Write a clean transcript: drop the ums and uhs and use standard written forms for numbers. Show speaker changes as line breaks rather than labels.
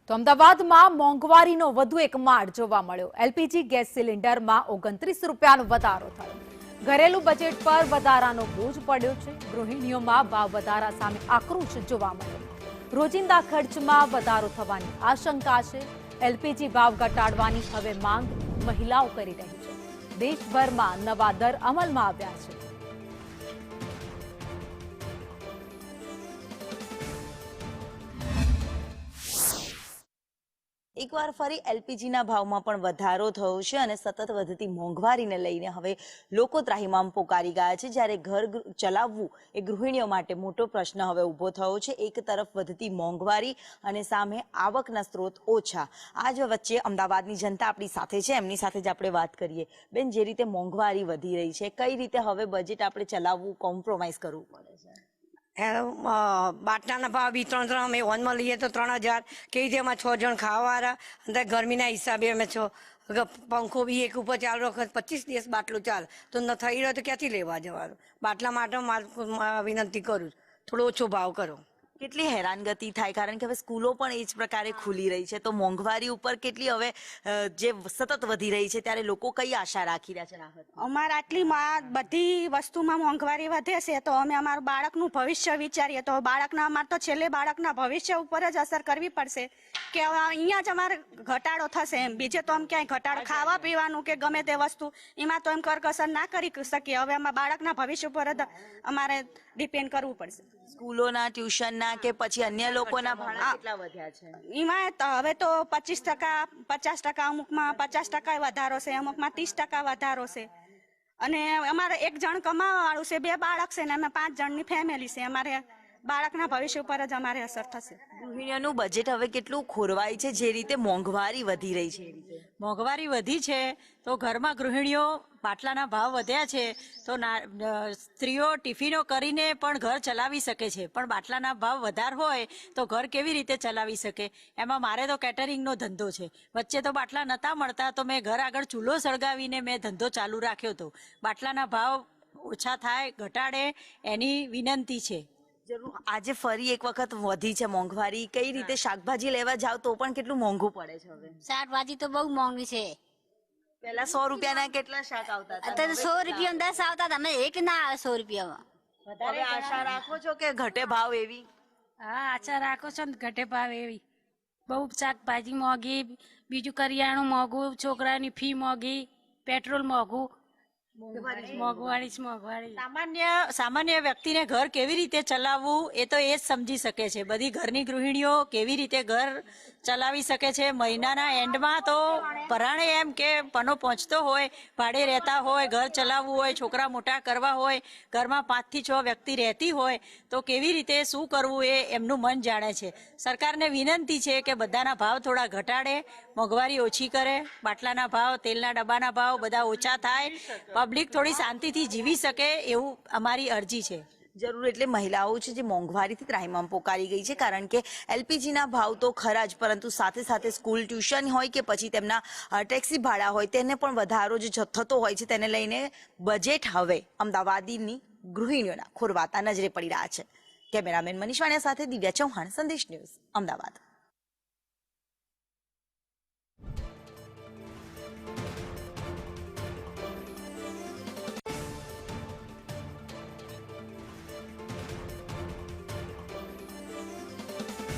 તો અમદાવાદમાં મોંઘવારીનો વધુ એક માળ જોવા મળ્યો। એલપીજી ગેસ સિલિન્ડરમાં 29 રૂપિયાનો વધારો થયો। ઘરેલું બજેટ પર વધારાનો બોજ પડ્યો છે। ગૃહિણીઓમાં ભાવ વધારા સામે આક્રોશ જોવા મળ્યો। રોજિંદા ખર્ચમાં વધારો થવાની આશંકા છે। એલપીજી ભાવ ઘટાડવાની હવે માંગ મહિલાઓ કરી રહી છે। દેશભરમાં નવા દર અમલમાં આવ્યા છે।
એકવાર ફરી એલપીજીના ભાવમાં પણ વધારો થયો છે અને સતત વધતી મોંઘવારીને લઈને હવે લોકો ત્રાહિમામ પોકારી ગયા છે। જ્યારે ઘર ચલાવવું એ ગૃહિણીઓ માટે મોટો પ્રશ્ન હવે ઊભો થયો છે। એક તરફ વધતી મોંઘવારી અને સામે આવકના સ્ત્રોત ઓછા। આ જ વચ્ચે અમદાવાદની જનતા આપણી સાથે છે, એમની સાથે જ આપણે વાત કરીએ। બેન, જે રીતે મોંઘવારી વધી રહી છે, કઈ રીતે હવે બજેટ આપણે ચલાવવું, કોમ્પ્રોમાઇઝ કરવું પડે છે?
બાટલાના ભાવ બી 3 અમે હોનમાં લઈએ તો 3000, કેવી રીતે અમે 6 જણ ખાવાવાળા, અંદર ગરમીના હિસાબે અમે પંખો બી એક ઉપર ચાલુ રાખે, 25 દિવસ બાટલો ચાલે તો ન થઈ રહ્યો તો ક્યાંથી લેવા જવાનું? બાટલા માટે વિનંતી કરું, થોડો ઓછો ભાવ કરો।
કેટલી હેરાનગતિ થાય, કારણ કે હવે સ્કૂલો પણ એ જ પ્રકારે ખુલી રહી છે, તો મોંઘવારી ઉપર કેટલી હવે જે સતત વધી રહી છે, ત્યારે લોકો કઈ આશા રાખી રહ્યા છે રાહત?
અમારે આટલી બધી વસ્તુમાં મોંઘવારી વધે છે તો અમે અમારું બાળકનું ભવિષ્ય વિચારીએ તો બાળકના અમારે તો છેલ્લે બાળકના ભવિષ્ય ઉપર જ અસર કરવી પડશે કે અહીંયા જ અમારે ઘટાડો થશે। એમ બીજે તો આમ ક્યાંય ઘટાડો ખાવા પીવાનું કે ગમે તે વસ્તુ એમાં તો એમ કરકસર ના કરી શકીએ। હવે અમારા બાળકના ભવિષ્ય ઉપર જ અમારે ડિપેન્ડ કરવું પડશે।
સ્કૂલોના, ટ્યુશનના કે પછી અન્ય લોકોના ભાડા કેટલા વધ્યા છે?
એમાં હવે તો 25%, 50%, અમુકમાં 50% વધારો છે, અમુકમાં 30% વધારો છે। અને અમારે એક જણ કમાવા વાળું છે, 2 બાળક છે ને અમે 5 જણની ફેમિલી છે। અમારે બાળકના ભવિષ્ય ઉપર જ અમારે અસર થશે।
ગૃહિણીઓનું બજેટ હવે કેટલું ખોરવાય છે, જે રીતે મોંઘવારી વધી રહી છે?
મોંઘવારી વધી છે તો ઘરમાં ગૃહિણીઓ, બાટલાના ભાવ વધ્યા છે તો સ્ત્રીઓ ટિફિનો કરીને પણ ઘર ચલાવી શકે છે, પણ બાટલાના ભાવ વધારે હોય તો ઘર કેવી રીતે ચલાવી શકે? એમાં મારે તો કેટરિંગનો ધંધો છે, વચ્ચે તો બાટલા નહોતા મળતા તો મેં ઘર આગળ ચૂલો સળગાવીને મેં ધંધો ચાલુ રાખ્યો હતો। બાટલાના ભાવ ઓછા થાય, ઘટાડે એની વિનંતી છે।
જરૂર। આજે ફરી એક વખત વધી છે મોંઘવારી। કઈ રીતે શાકભાજી લેવા જાવ તો પણ કેટલું મોંઘું પડે છે હવે?
શાકભાજી તો બહુ મોંઘી છે।
પહેલા 100 રૂપિયાના કેટલા શાક આવતા હતા?
અત્યારે 100 રૂપિયા 10 આવતા હતા, અમે એક ના આવે 100 રૂપિયામાં।
હવે આશા રાખો છો કે ઘટે ભાવ એવી?
હા, આશા રાખો છો ને ઘટે ભાવ એવી। બહુ શાકભાજી મોંઘી, બીજું કરિયાણું મોંઘું, છોકરાની ફી મોંઘી, પેટ્રોલ મોંઘું, મોંઘવારી જ મોંઘવારી।
સામાન્ય વ્યક્તિને ઘર કેવી રીતે ચલાવવું એ તો એ જ સમજી શકે છે। બધી ઘરની ગૃહિણીઓ કેવી રીતે ઘર ચલાવી શકે છે। મહિનાના એન્ડમાં તો પરાણે એમ કે પનો પહોંચતો હોય, ભાડે રહેતા હોય, ઘર ચલાવવું હોય, છોકરા મોટા કરવા હોય, ઘરમાં 5 થી 6 વ્યક્તિ રહેતી હોય તો કેવી રીતે શું કરવું એ એમનું મન જાણે છે। સરકારને વિનંતી છે કે બધાના ભાવ થોડા ઘટાડે, મોંઘવારી ઓછી કરે, બાટલાના ભાવ, તેલના ડબ્બાના ભાવ બધા ઓછા થાય, પબ્લિક થોડી શાંતિથી જીવી શકે એવું અમારી અરજી છે।
જરૂર। એટલે મહિલાઓ છે જે મોંઘવારીથી ત્રાહિમામ પોકારી ગઈ છે, કારણ કે એલપીજીના ભાવ તો ખરા જ, પરંતુ સાથે સાથે સ્કૂલ, ટ્યુશન હોય કે પછી તેમના ટેક્સી ભાડા હોય, તેને પણ વધારો જે થતો હોય છે, તેને લઈને બજેટ હવે અમદાવાદની ગૃહિણીઓના ખોરવાતા નજરે પડી રહ્યા છે। કેમેરામેન મનીષ વાણિયા સાથે દિવ્યા ચૌહાણ, સંદેશ ન્યૂઝ, અમદાવાદ।